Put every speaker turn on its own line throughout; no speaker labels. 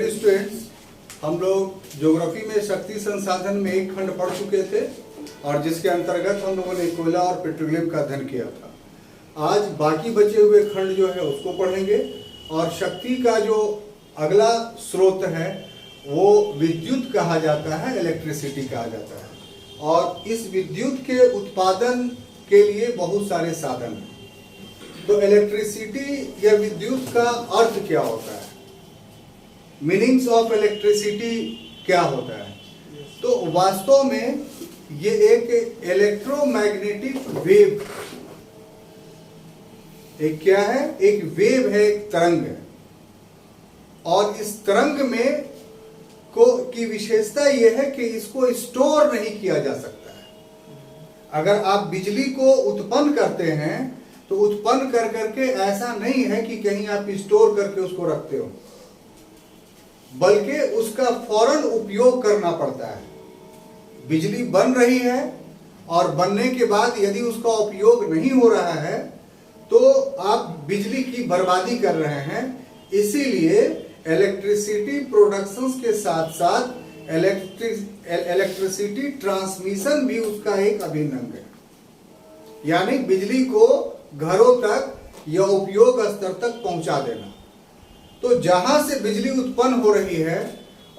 Dear students, हम लोग geography में शक्ति संसाधन में एक खंड पढ़ चुके थे और जिसके अंतर्गत हम लोगों ने कोयला और पेट्रोलियम का अध्ययन किया था। आज बाकी बचे हुए खंड जो है उसको पढ़ेंगे और शक्ति का जो अगला स्रोत है वो विद्युत कहा जाता है, इलेक्ट्रिसिटी कहा जाता है। और इस विद्युत के उत्पादन के लिए बहुत सारे साधन हैं। तो इलेक्ट्रिसिटी या विद्युत का अर्थ क्या होता है, मीनिंग्स ऑफ इलेक्ट्रिसिटी क्या होता है? तो वास्तव में ये एक इलेक्ट्रोमैग्नेटिक वेव, एक क्या है, एक वेव है, एक तरंग है। और इस तरंग में की विशेषता यह है कि इसको स्टोर नहीं किया जा सकता है। अगर आप बिजली को उत्पन्न करते हैं तो उत्पन्न कर करके ऐसा नहीं है कि कहीं आप स्टोर करके उसको रखते हो, बल्कि उसका फौरन उपयोग करना पड़ता है। बिजली बन रही है और बनने के बाद यदि उसका उपयोग नहीं हो रहा है तो आप बिजली की बर्बादी कर रहे हैं। इसीलिए इलेक्ट्रिसिटी प्रोडक्शन के साथ साथ इलेक्ट्रिसिटी ट्रांसमिशन भी उसका एक अभिन्न अंग है, यानी बिजली को घरों तक या उपयोग स्तर तक पहुंचा देना। तो जहां से बिजली उत्पन्न हो रही है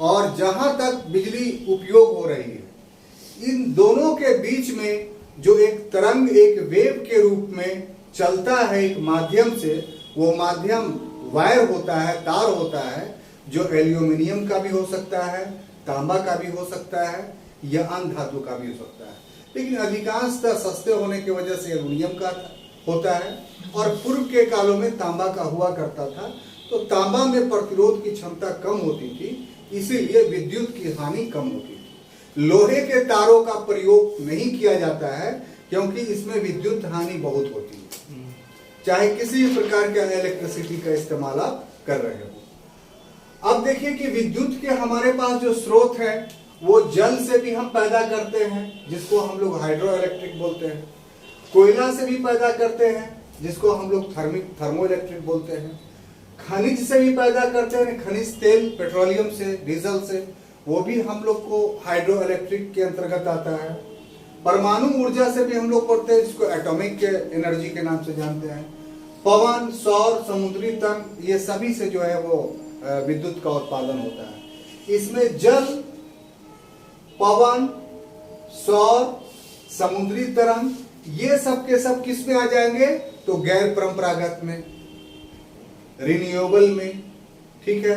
और जहां तक बिजली उपयोग हो रही है, इन दोनों के बीच में जो एक तरंग, एक वेव के रूप में चलता है एक माध्यम से, वो माध्यम वायर होता है, तार होता है, जो एल्यूमिनियम का भी हो सकता है, तांबा का भी हो सकता है या अन्य धातु का भी हो सकता है। लेकिन अधिकांशतः सस्ते होने की वजह से एल्यूमिनियम का होता है और पूर्व के कालों में तांबा का हुआ करता था। तो तांबा में प्रतिरोध की क्षमता कम होती थी, इसीलिए विद्युत की हानि कम होती थी। लोहे के तारों का प्रयोग नहीं किया जाता है क्योंकि इसमें विद्युत हानि बहुत होती है, चाहे किसी प्रकार के इलेक्ट्रिसिटी का इस्तेमाल आप कर रहे हो। अब देखिए कि विद्युत के हमारे पास जो स्रोत है वो जल से भी हम पैदा करते हैं, जिसको हम लोग हाइड्रो इलेक्ट्रिक बोलते हैं। कोयला से भी पैदा करते हैं, जिसको हम लोग थर्मो इलेक्ट्रिक बोलते हैं। खनिज से भी पैदा करते हैं, खनिज तेल, पेट्रोलियम से, डीजल से, वो भी हम लोग को हाइड्रो इलेक्ट्रिक के अंतर्गत आता है। परमाणु ऊर्जा से भी हम लोग पढ़ते हैं, जिसको एटॉमिक एनर्जी के नाम से जानते हैं। पवन, सौर, समुद्री तन, ये सभी से जो है वो विद्युत का उत्पादन होता है। इसमें जल, पवन, सौर, समुद्री तरंग, ये सब के सब किस में आ जाएंगे? तो गैर परंपरागत में, रिन्यूएबल में, ठीक है।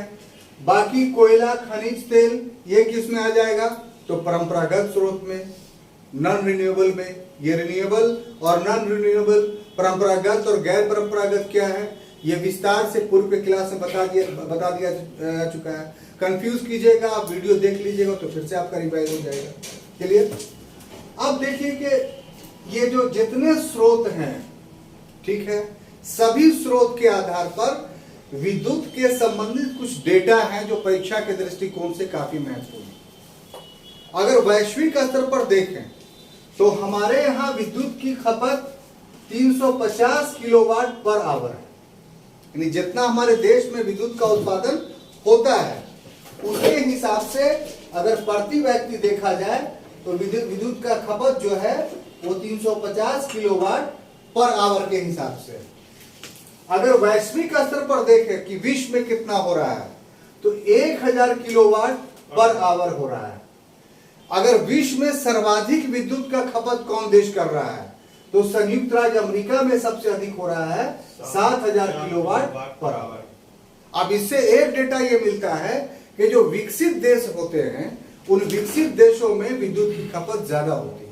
बाकी कोयला, खनिज तेल, ये किस में आ जाएगा? तो परंपरागत स्रोत में, नॉन रिन्यूएबल में। ये रिन्यूएबल और नॉन रिन्यूएबल, परंपरागत और गैर परंपरागत क्या है, ये विस्तार से पूर्व के क्लास में बता दिया चुका है। कंफ्यूज कीजिएगा, आप वीडियो देख लीजिएगा तो फिर से आपका रिवाइज हो जाएगा। क्लियर? अब देखिए कि ये जो जितने स्रोत हैं, ठीक है, सभी स्रोत के आधार पर विद्युत के संबंधित कुछ डेटा हैं जो परीक्षा के दृष्टिकोण से काफी महत्वपूर्ण है। अगर वैश्विक स्तर पर देखें तो हमारे यहाँ विद्युत की खपत 350 किलोवाट पर आवर है, यानी जितना हमारे देश में विद्युत का उत्पादन होता है उसके हिसाब से अगर प्रति व्यक्ति देखा जाए तो विद्युत का खपत जो है वो 350 किलोवाट पर आवर के हिसाब से। अगर वैश्विक स्तर पर देखें कि विश्व में कितना हो रहा है तो 1000 किलोवाट पर आवर हो रहा है। अगर विश्व में सर्वाधिक विद्युत का खपत कौन देश कर रहा है तो संयुक्त राज्य अमेरिका में सबसे अधिक हो रहा है, 7000 किलोवाट पर आवर। अब इससे एक डेटा ये मिलता है कि जो विकसित देश होते हैं उन विकसित देशों में विद्युत की खपत ज्यादा होती है।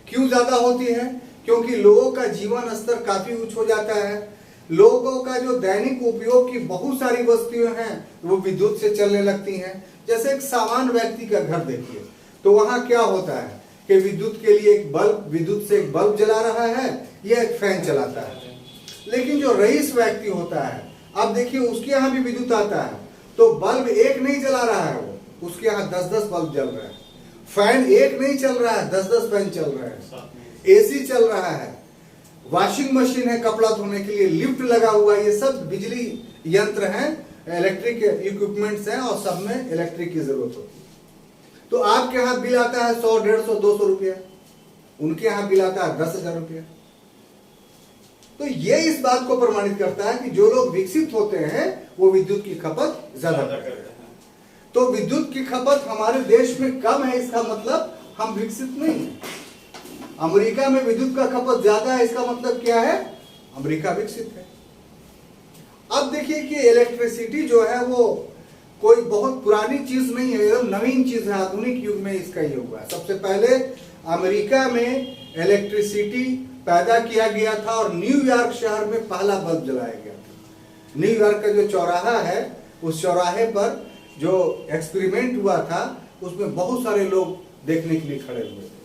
क्यों ज्यादा होती है? क्योंकि लोगों का जीवन स्तर काफी उच्च हो जाता है। लोगों का जो दैनिक उपयोग की बहुत सारी वस्तुएं हैं वो विद्युत से चलने लगती हैं। जैसे एक सामान्य व्यक्ति का घर देखिए तो वहां क्या होता है कि विद्युत के लिए एक बल्ब, विद्युत से एक बल्ब जला रहा है या एक फैन चलाता है। लेकिन जो रईस व्यक्ति होता है, अब देखिए उसके यहाँ भी विद्युत आता है तो बल्ब एक नहीं जला रहा है, वो उसके यहाँ 10-10 बल्ब जल रहा है। फैन एक नहीं चल रहा है, 10-10 फैन चल रहे हैं। एसी चल रहा है, वॉशिंग मशीन है कपड़ा धोने के लिए, लिफ्ट लगा हुआ है, ये सब बिजली यंत्र हैं इलेक्ट्रिक इक्विपमेंट्स हैं और सब में इलेक्ट्रिक की जरूरत होती है। तो आपके यहाँ बिल आता है 100, 150, 200 रुपया, उनके यहाँ बिल आता है 10,000 रुपया। तो ये इस बात को प्रमाणित करता है कि जो लोग विकसित होते हैं वो विद्युत की खपत ज्यादा करते हैं। तो विद्युत की खपत हमारे देश में कम है, इसका मतलब हम विकसित नहीं है। अमेरिका में विद्युत का खपत ज्यादा है, इसका मतलब क्या है? अमेरिका विकसित है। अब देखिए कि इलेक्ट्रिसिटी जो है वो कोई बहुत पुरानी चीज नहीं है, एकदम नवीन चीज है। आधुनिक युग में इसका ये हुआ है। सबसे पहले अमेरिका में इलेक्ट्रिसिटी पैदा किया गया था और न्यूयॉर्क शहर में पहला बल्ब जलाया गया था। न्यूयॉर्क का जो चौराहा है, उस चौराहे पर जो एक्सपेरिमेंट हुआ था उसमें बहुत सारे लोग देखने के लिए खड़े हुए थे।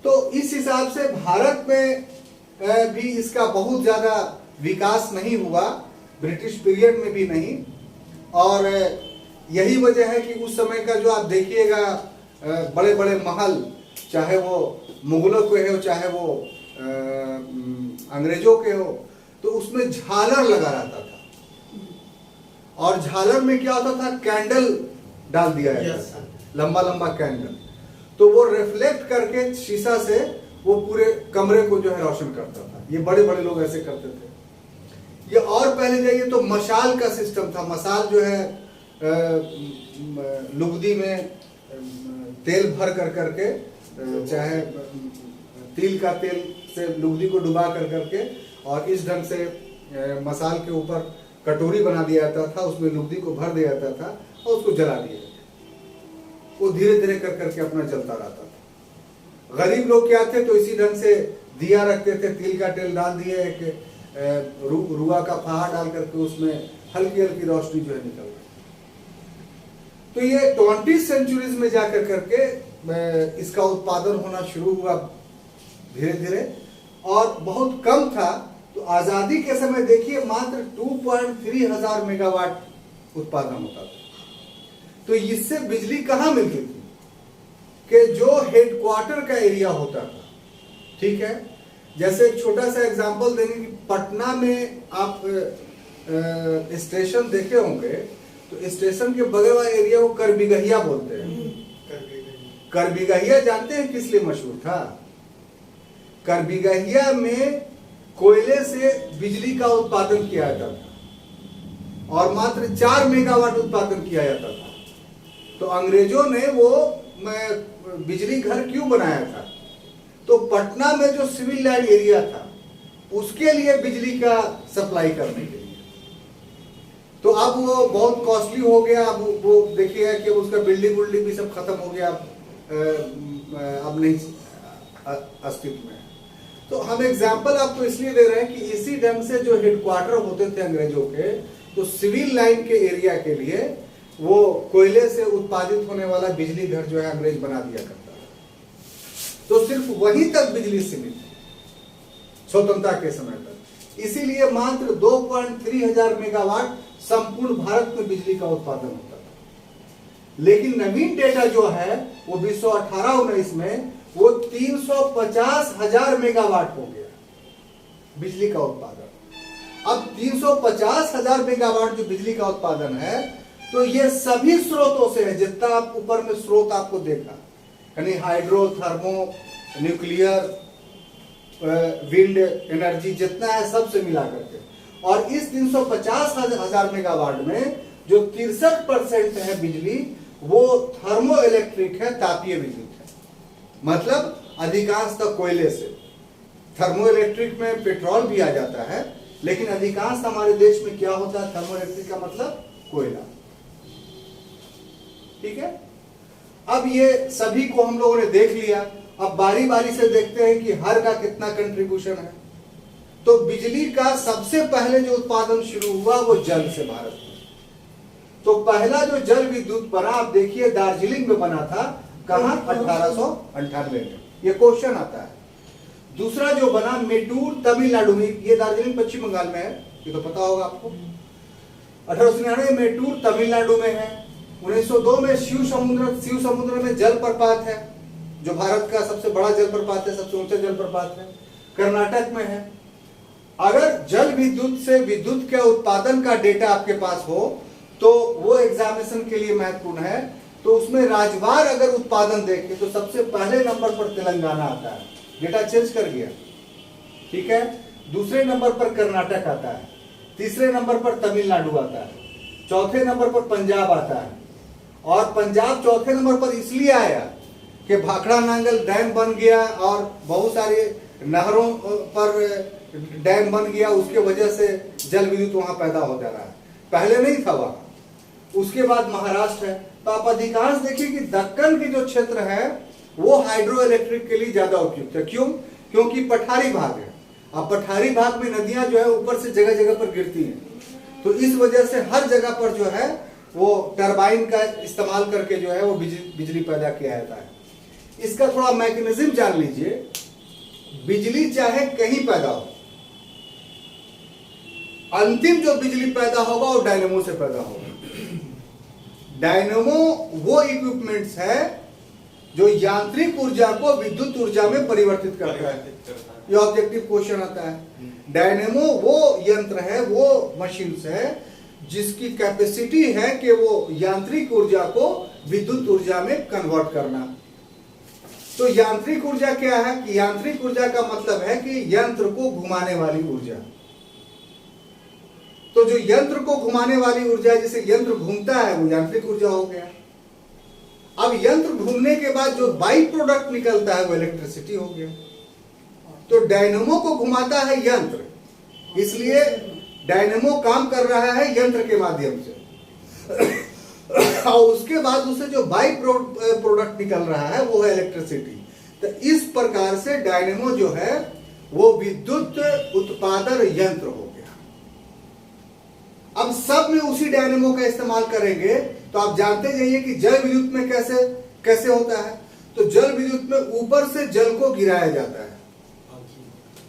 तो इस हिसाब से भारत में भी इसका बहुत ज्यादा विकास नहीं हुआ, ब्रिटिश पीरियड में भी नहीं। और यही वजह है कि उस समय का जो आप देखिएगा बड़े बड़े महल, चाहे वो मुगलों के हो चाहे वो अंग्रेजों के हो, तो उसमें झालर लगा रहता था। और झालर में क्या होता था? कैंडल डाल दिया जाता था, लंबा लंबा कैंडल। तो वो रिफ्लेक्ट करके शीशा से वो पूरे कमरे को जो है रोशन करता था। ये बड़े बड़े लोग ऐसे करते थे। ये और पहले जाइए तो मशाल का सिस्टम था। मशाल जो है लुगदी में तेल भर कर करके, चाहे तिल का तेल से लुगदी को डुबा कर करके, और इस ढंग से मशाल के ऊपर कटोरी बना दिया जाता था, उसमें लुगदी को भर दिया जाता था और उसको जला दिया जाता। वो धीरे धीरे कर करके अपना जलता रहता था। गरीब लोग क्या थे तो इसी ढंग से दिया रखते थे, तिल का तेल डाल दिए, एक रुआ का फाहा डाल करके उसमें हल्की हल्की रोशनी जो है निकल रही। तो ये 20th सेंचुरीज में जाकर करके इसका उत्पादन होना शुरू हुआ धीरे धीरे, और बहुत कम था। तो आजादी के समय देखिए मात्र 2.3 हजार मेगावाट उत्पादन होता था। तो इससे बिजली कहां मिलती थी? कि जो हेडक्वार्टर का एरिया होता था, ठीक है, जैसे एक छोटा सा एग्जांपल देंगे कि पटना में आप स्टेशन देखे होंगे, तो स्टेशन के बगल वाला एरिया को करबिगहिया बोलते हैं। करबिगहिया जानते हैं किस लिए मशहूर था? करबिगहिया में कोयले से बिजली का उत्पादन किया जाता था और मात्र 4 मेगावाट उत्पादन किया जाता था। तो अंग्रेजों ने वो बिजली घर क्यों बनाया था? तो पटना में जो सिविल लाइन एरिया था उसके लिए बिजली का सप्लाई करने के लिए। तो अब वो बहुत कॉस्टली हो गया। अब वो देखिए कि उसका बिल्डिंग भी सब खत्म हो गया, अब नहीं अस्तित्व में। तो हम एग्जाम्पल आपको इसलिए दे रहे हैं कि इसी ढंग से जो हेडक्वार्टर होते थे अंग्रेजों के, तो सिविल लाइन के एरिया के लिए वो कोयले से उत्पादित होने वाला बिजली घर जो है अंग्रेज बना दिया करता है। तो सिर्फ वहीं तक बिजली सीमित थी स्वतंत्रता के समय तक। इसीलिए मात्र 2.3 हजार मेगावाट संपूर्ण भारत में बिजली का उत्पादन होता था। लेकिन नवीन डेटा जो है वो 2018-19 में वो 350 हजार मेगावाट हो गया बिजली का उत्पादन। अब 350 हजार मेगावाट जो बिजली का उत्पादन है, तो ये सभी स्रोतों से है, जितना आप ऊपर में स्रोत आपको देखा, यानी hydro, thermo, nuclear, wind energy जितना है सबसे मिला करके। और इस 350 हजार मेगावाट में जो 63% है बिजली वो थर्मो इलेक्ट्रिक है, तापीय विद्युत है। मतलब अधिकांशतः कोयले से। थर्मो इलेक्ट्रिक में पेट्रोल भी आ जाता है, लेकिन अधिकांश हमारे देश में क्या होता है? थर्मो इलेक्ट्रिक का मतलब कोयला। ठीक है, अब ये सभी को हम लोगों ने देख लिया। अब बारी बारी से देखते हैं कि हर का कितना कंट्रीब्यूशन है। तो बिजली का सबसे पहले जो उत्पादन शुरू हुआ वो जल से भारत में। तो पहला जो जल विद्युत बना, आप देखिए दार्जिलिंग में बना था। कहां? 1898 में। ये क्वेश्चन आता है। दूसरा जो बना मेटूर, तमिलनाडु में, ये दार्जिलिंग पश्चिम बंगाल में है, ये तो पता होगा आपको। 1899 में मेटूर तमिलनाडु में है। 1902 में शिव समुद्र में जलप्रपात है, जो भारत का सबसे बड़ा जलप्रपात है, सबसे ऊंचा जलप्रपात है, कर्नाटक में है। अगर जल विद्युत से विद्युत के उत्पादन का डेटा आपके पास हो तो वो एग्जामिनेशन के लिए महत्वपूर्ण है। तो उसमें राज्यवार अगर उत्पादन देखें तो सबसे पहले नंबर पर तेलंगाना आता है, डेटा चेंज कर गया, ठीक है। दूसरे नंबर पर कर्नाटक आता है, तीसरे नंबर पर तमिलनाडु आता है, चौथे नंबर पर पंजाब आता है। और पंजाब चौथे नंबर पर इसलिए आया कि भाखड़ा नांगल डैम बन गया और बहुत सारे नहरों पर डैम बन गया, उसके वजह से जल विद्युत वहां पैदा हो जा रहा है, पहले नहीं था वहां। उसके बाद महाराष्ट्र है। तो आप अधिकांश देखिए कि दक्कन की जो क्षेत्र है वो हाइड्रो इलेक्ट्रिक के लिए ज्यादा उपयुक्त है। क्यों? क्योंकि पठारी भाग है। अब पठारी भाग में नदियां जो है ऊपर से जगह जगह पर गिरती हैं, तो इस वजह से हर जगह पर जो है वो टरबाइन का इस्तेमाल करके जो है वो बिजली पैदा किया जाता है। इसका थोड़ा मैकेनिज्म जान लीजिए। बिजली चाहे कहीं पैदा हो, अंतिम जो बिजली पैदा होगा वो डायनेमो से पैदा होगा। डायनेमो वो इक्विपमेंट्स है जो यांत्रिक ऊर्जा को विद्युत ऊर्जा में परिवर्तित करता है। ये ऑब्जेक्टिव क्वेश्चन आता है। डायनेमो वो यंत्र है, वो मशीन्स है जिसकी कैपेसिटी है कि वो यांत्रिक ऊर्जा को विद्युत ऊर्जा में कन्वर्ट करना। तो यांत्रिक ऊर्जा क्या है कि यांत्रिक ऊर्जा का मतलब है कि यंत्र को घुमाने वाली ऊर्जा। तो जो यंत्र को घुमाने वाली ऊर्जा, जैसे यंत्र घूमता है वो यांत्रिक ऊर्जा हो गया। अब यंत्र घूमने के बाद जो बाई प्रोडक्ट निकलता है वो इलेक्ट्रिसिटी हो गया। तो डायनेमो को घुमाता है यंत्र, इसलिए डायनेमो काम कर रहा है यंत्र के माध्यम से और उसके बाद उससे जो बाई प्रोडक्ट निकल रहा है वो है इलेक्ट्रिसिटी। तो इस प्रकार से डायनेमो जो है वो विद्युत उत्पादन यंत्र हो गया। अब सब में उसी डायनेमो का इस्तेमाल करेंगे तो आप जानते जाइए कि जल विद्युत में कैसे होता है। तो जल विद्युत में ऊपर से जल को गिराया जाता है।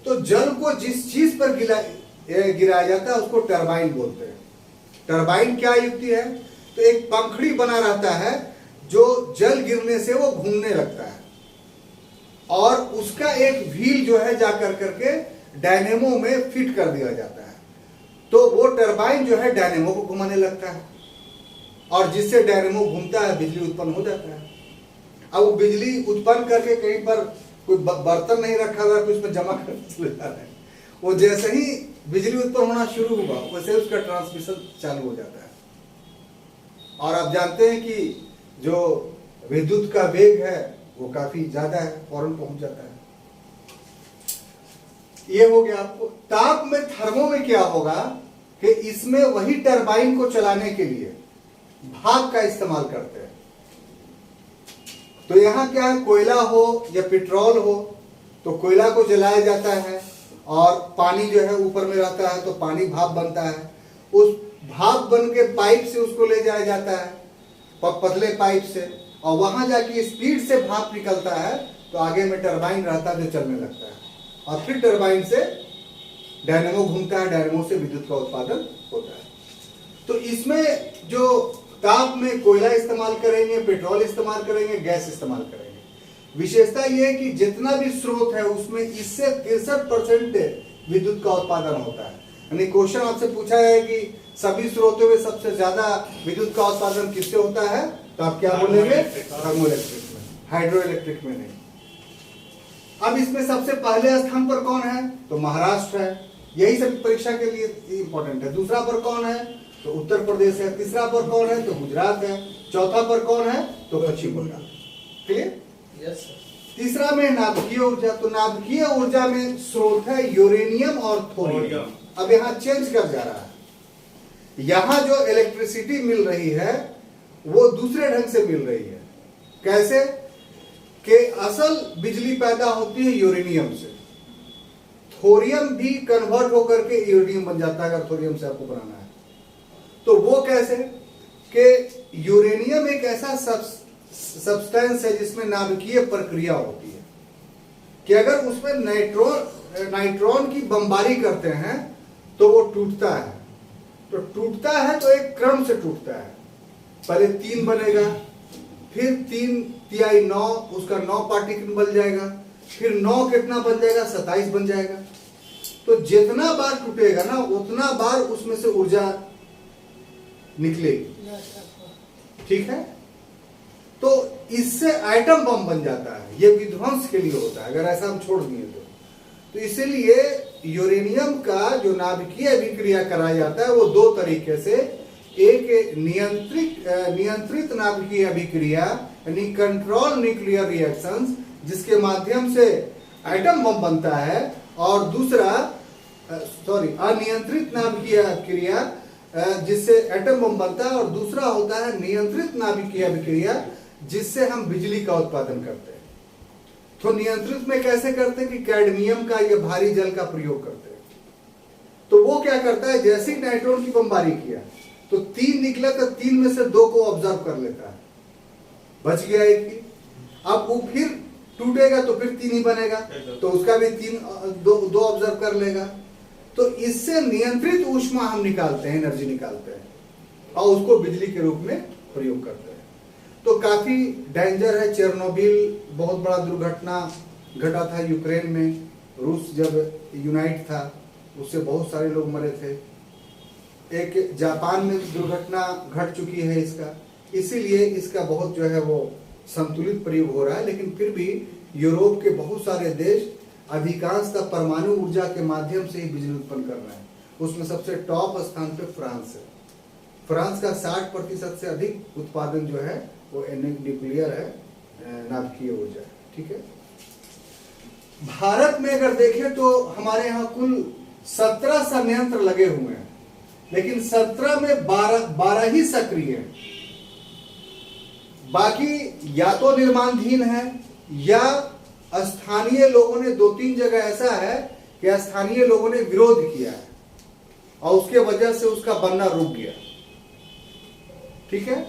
तो जल को जिस चीज पर गिराया जाता है उसको टरबाइन बोलते हैं। टरबाइन क्या युक्ति है? तो एक पंखड़ी बना रहता है जो जल गिरने से वो घूमने लगता है और उसका एक व्हील जो है जाकर करके डायनेमो में फिट कर दिया जाता है। तो वो टरबाइन जो है डायनेमो को घुमाने लगता है और जिससे डायनेमो घूमता है, बिजली उत्पन्न हो जाता है। अब वो बिजली उत्पन्न करके कहीं पर कोई बर्तन नहीं रखा हुआ है, उसमें जमा कर चले जा रहे हैं। वो जैसे ही बिजली उत्पन्न होना शुरू हुआ वैसे उसका ट्रांसमिशन चालू हो जाता है। और आप जानते हैं कि जो विद्युत का वेग है वो काफी ज्यादा है, फौरन पहुंच जाता है। ये हो गया आपको। ताप में थर्मो में क्या होगा कि इसमें वही टरबाइन को चलाने के लिए भाप का इस्तेमाल करते हैं। तो यहां क्या है, कोयला हो या पेट्रोल हो तो कोयला को जलाया जाता है और पानी जो है ऊपर में रहता है तो पानी भाप बनता है। उस भाप बन के पाइप से उसको ले जाया जाता है, पतले पाइप से, और वहां जाके स्पीड से भाप निकलता है तो आगे में टरबाइन रहता है जो चलने लगता है और फिर टरबाइन से डायनेमो घूमता है, डायनेमो से विद्युत का उत्पादन होता है। तो इसमें जो ताप में कोयला इस्तेमाल करेंगे, पेट्रोल इस्तेमाल करेंगे, गैस इस्तेमाल करेंगे। विशेषता यह है कि जितना भी स्रोत है उसमें इससे 63% विद्युत का उत्पादन होता है। यानी क्वेश्चन आपसे पूछा है कि सभी स्रोतों में सबसे ज्यादा विद्युत का उत्पादन किससे होता है, तो आप क्या बोलेंगे? थर्मो इलेक्ट्रिक में, हाइड्रो इलेक्ट्रिक में नहीं। अब इसमें सबसे पहले स्थान पर कौन है? तो महाराष्ट्र है। यही सभी परीक्षा के लिए इंपॉर्टेंट है। दूसरा पर कौन है? तो उत्तर प्रदेश है। तीसरा पर कौन है? तो गुजरात है। चौथा पर कौन है? तो पश्चिम बंगाल। क्लियर?
Yes sir.
तीसरा में नाभिकीय ऊर्जा। तो नाभिकीय ऊर्जा में स्रोत है यूरेनियम और थोरियम। अब यहाँ चेंज कर जा रहा है। यहां जो इलेक्ट्रिसिटी मिल रही है वो दूसरे ढंग से मिल रही है। कैसे? कि असल बिजली पैदा होती है यूरेनियम से, थोरियम भी कन्वर्ट होकर के यूरेनियम बन जाता है अगर थोरियम से आपको बनाना है। तो वो कैसे? कि यूरेनियम एक ऐसा सब्सटेंस है जिसमें नाभिकीय प्रक्रिया होती है कि अगर उसमें नाइट्रॉन की बमबारी करते हैं तो वो टूटता है। तो टूटता है तो एक क्रम से टूटता है। पहले 3 बनेगा, फिर 3 तिहाई 9, उसका 9 पार्टिकल बन जाएगा, फिर 9 कितना बन जाएगा? 27 बन जाएगा। तो जितना बार टूटेगा ना उतना बार उसमें से ऊर्जा निकलेगी। ठीक है, तो इससे एटम बम बन जाता है। ये विध्वंस के लिए होता है अगर ऐसा हम छोड़ दिए तो इसीलिए यूरेनियम का जो नाभिकीय अभिक्रिया कराया जाता है वो दो तरीके से, एक नियंत्रित नाभिकीय अभिक्रिया यानी कंट्रोल न्यूक्लियर रिएक्शंस जिसके माध्यम से एटम बम बनता है, और दूसरा अनियंत्रित नाभिकीय अभिक्रिया जिससे एटम बम बनता है, और दूसरा होता है नियंत्रित नाभिकीय अभिक्रिया जिससे हम बिजली का उत्पादन करते हैं। तो नियंत्रित में कैसे करते हैं कि कैडमियम का या भारी जल का प्रयोग करते हैं। तो वो क्या करता है, जैसे ही नाइट्रोन की बमबारी किया तो 3 निकला तो 3 में से 2 को ऑब्जर्व कर लेता है, बच गया एक ही। अब वो फिर टूटेगा तो फिर 3 ही बनेगा, तो उसका भी 2 ऑब्जर्व कर लेगा। तो इससे नियंत्रित ऊष्मा हम निकालते हैं, एनर्जी निकालते हैं और उसको बिजली के रूप में प्रयोग करते हैं। तो काफी डेंजर है। चेरनोबिल बहुत बड़ा दुर्घटना घटा था यूक्रेन में, रूस जब यूनाइट था उससे बहुत सारे लोग मरे थे। एक जापान में दुर्घटना घट चुकी है इसका, इसीलिए इसका बहुत जो है वो संतुलित प्रयोग हो रहा है। लेकिन फिर भी यूरोप के बहुत सारे देश अधिकांशतः परमाणु ऊर्जा के माध्यम से ही बिजली उत्पन्न कर रहे हैं। उसमें सबसे टॉप स्थान पे फ्रांस है। फ्रांस का 60% से अधिक उत्पादन जो है वो न्यूक्लियर है, नाभिकीय ऊर्जा। ठीक है, भारत में अगर देखें तो हमारे यहाँ कुल 17 संयंत्र लगे हुए हैं, लेकिन 17 में 12 ही सक्रिय हैं। बाकी या तो निर्माणाधीन है या स्थानीय लोगों ने 2-3 जगह ऐसा है कि स्थानीय लोगों ने विरोध किया है और उसके वजह से उसका बनना रुक गया। ठीक है,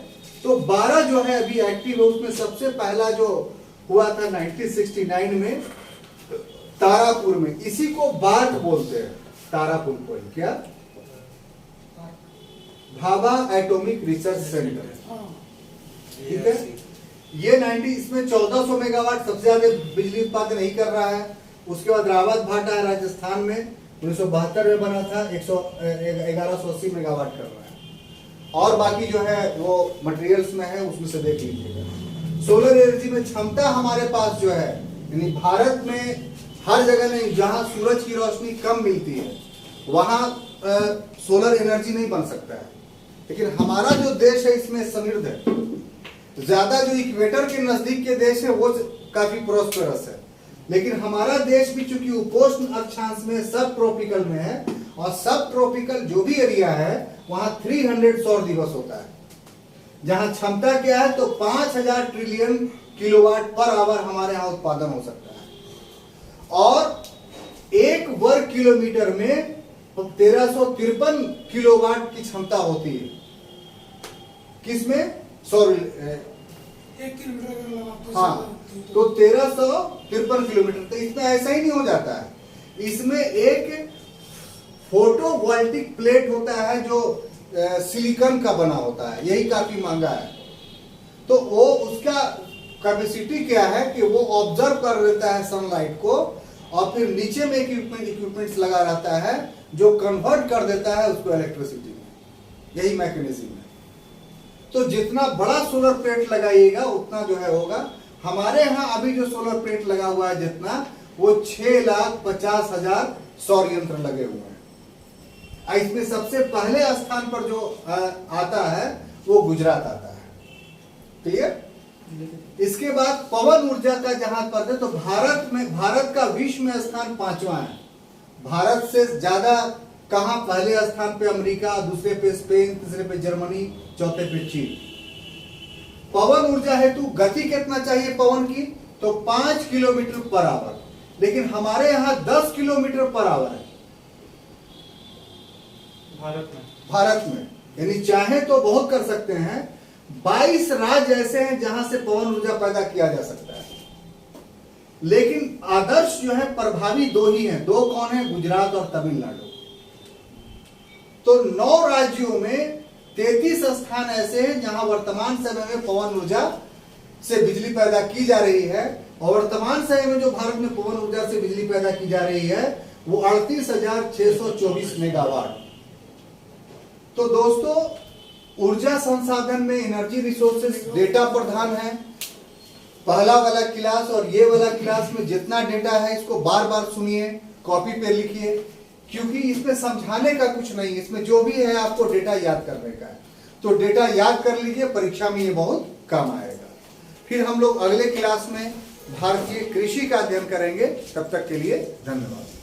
तो 12 जो है अभी एक्टिव है। उसमें सबसे पहला जो हुआ था 1969 में तारापुर में, इसी को बार्ट बोलते हैं, तारापुर को क्या भाभा एटॉमिक रिसर्च सेंटर। ठीक है, ये 90 इसमें 1400 मेगावाट सबसे ज्यादा बिजली उत्पादन नहीं कर रहा है। उसके बाद रावत भाटा है राजस्थान में, 1972 में बना था, 1180 मेगावाट कर रहा है। और बाकी जो है वो मटेरियल्स में है, उसमें से देख लीजिएगा। सोलर एनर्जी में क्षमता हमारे पास जो है, यानी भारत में हर जगह नहीं, जहां सूरज की रोशनी कम मिलती है वहां सोलर एनर्जी नहीं बन सकता है। लेकिन हमारा जो देश है इसमें समृद्ध है। ज्यादा जो इक्वेटर के नजदीक के देश है वो काफी प्रोस्पेरस है, लेकिन हमारा देश भी चूंकि उपोष्ण अक्षांश में सब ट्रॉपिकल में है, और सब ट्रॉपिकल जो भी एरिया है वहां 300 सौर दिवस होता है, जहां क्षमता क्या है तो 5000 ट्रिलियन किलोवाट पर आवर हमारे यहां उत्पादन हो सकता है। और 1 वर्ग किलोमीटर में 1353 किलोवाट की क्षमता होती है। किसमें? सौर
1 किलोमीटर।
हाँ, तो 1353 किलोमीटर। तो इतना ऐसा ही नहीं हो जाता है। इसमें एक फोटोवोल्टिक प्लेट होता है जो सिलिकॉन का बना होता है, यही काफी महंगा है। तो वो उसका कैपेसिटी क्या है कि वो ऑब्जर्व कर लेता है सनलाइट को, और फिर नीचे में इक्विपमेंट्स लगा रहता है जो कन्वर्ट कर देता है उसको इलेक्ट्रिसिटी में। यही मैकेनिज्म है। तो जितना बड़ा सोलर प्लेट लगाइएगा उतना जो है होगा। हमारे यहाँ अभी जो सोलर प्लेट लगा हुआ है जितना, वो 6,50,000 सौर यंत्र लगे हुए हैं। इसमें सबसे पहले स्थान पर जो आता है वो गुजरात आता है। क्लियर? इसके बाद पवन ऊर्जा का जहां पर है तो भारत का विश्व में स्थान 5वां है। भारत से ज्यादा कहां? पहले स्थान पे अमेरिका, दूसरे पे स्पेन, तीसरे पे जर्मनी, चौथे पे चीन। पवन ऊर्जा हेतु गति कितना चाहिए पवन की? तो 5 किलोमीटर पर आवर, लेकिन हमारे यहां 10 किलोमीटर पर आवर है भारत में। यानी चाहे तो बहुत कर सकते हैं। 22 राज्य ऐसे हैं जहां से पवन ऊर्जा पैदा किया जा सकता है, लेकिन आदर्श जो है प्रभावी 2 ही हैं। 2 कौन है? गुजरात और तमिलनाडु। तो 9 राज्यों में 33 स्थान ऐसे हैं जहां वर्तमान समय में पवन ऊर्जा से बिजली पैदा की जा रही है। और वर्तमान समय में जो भारत में पवन ऊर्जा से बिजली पैदा की जा रही है वो 38,624 मेगावाट। तो दोस्तों, ऊर्जा संसाधन में एनर्जी रिसोर्सेज डेटा प्रधान है। पहला वाला क्लास और ये वाला क्लास में जितना डेटा है इसको बार बार सुनिए, कॉपी पे लिखिए, क्योंकि इसमें समझाने का कुछ नहीं, इसमें जो भी है आपको डेटा याद करने का है। तो डेटा याद कर लीजिए, परीक्षा में ये बहुत काम आएगा। फिर हम लोग अगले क्लास में भारतीय कृषि का अध्ययन करेंगे। तब तक के लिए धन्यवाद।